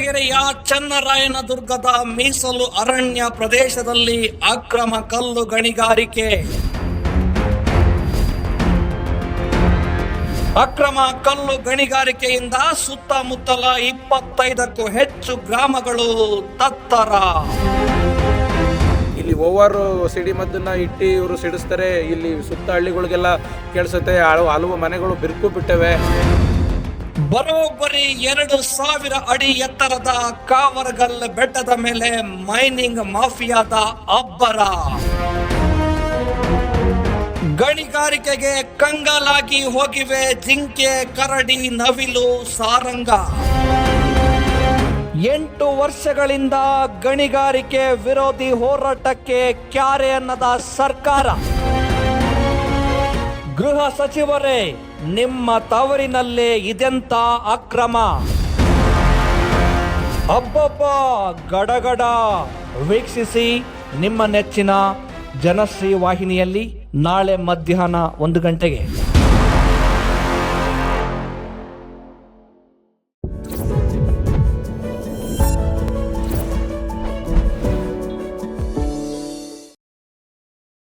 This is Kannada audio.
ಚಳ್ಳಕೆರೆಯ ಚನ್ನರಾಯನದುರ್ಗದ ಮೀಸಲು ಅರಣ್ಯ ಪ್ರದೇಶದಲ್ಲಿ ಅಕ್ರಮ ಕಲ್ಲು ಗಣಿಗಾರಿಕೆ. ಅಕ್ರಮ ಕಲ್ಲು ಗಣಿಗಾರಿಕೆಯಿಂದ ಸುತ್ತಮುತ್ತಲ 25ಕ್ಕೂ ಹೆಚ್ಚು ಗ್ರಾಮಗಳು ತತ್ತರ. ಇಲ್ಲಿ ಓವರ್ ಸಿಡಿಮದ್ದನ್ನ ಇಟ್ಟು ಇವರು ಸಿಡಿಸ್ತಾರೆ. ಇಲ್ಲಿ ಸುತ್ತ ಹಳ್ಳಿಗಳಿಗೆಲ್ಲ ಕೇಳಿಸುತ್ತೆ. ಹಲವು ಮನೆಗಳು ಬಿರುಕು ಬಿಟ್ಟವೆ. ಬರೋಬ್ಬರಿ 2000 ಅಡಿ ಎತ್ತರದ ಕಾವರಗಲ್ ಬೆಟ್ಟದ ಮೇಲೆ ಮೈನಿಂಗ್ ಮಾಫಿಯಾದ ಅಬ್ಬರ. ಗಣಿಗಾರಿಕೆಗೆ ಕಂಗಾಲಾಗಿ ಹೋಗಿವೆ ಜಿಂಕೆ, ಕರಡಿ, ನವಿಲು, ಸಾರಂಗ. 8 ವರ್ಷಗಳಿಂದ ಗಣಿಗಾರಿಕೆ ವಿರೋಧಿ ಹೋರಾಟಕ್ಕೆ ಕ್ಯಾರೆ ಅನ್ನದ ಸರ್ಕಾರ. ಗೃಹ ಸಚಿವರೇ, ನಿಮ್ಮ ತವರಿನಲ್ಲೇ ಇದೆಂತ ಅಕ್ರಮ? ಅಬ್ಬಬ್ಬ, ಗಡಗಡ. ವೀಕ್ಷಿಸಿ ನಿಮ್ಮ ನೆಚ್ಚಿನ ಜನಶ್ರೀ ವಾಹಿನಿಯಲ್ಲಿ ನಾಳೆ ಮಧ್ಯಾಹ್ನ 1 ಗಂಟೆಗೆ.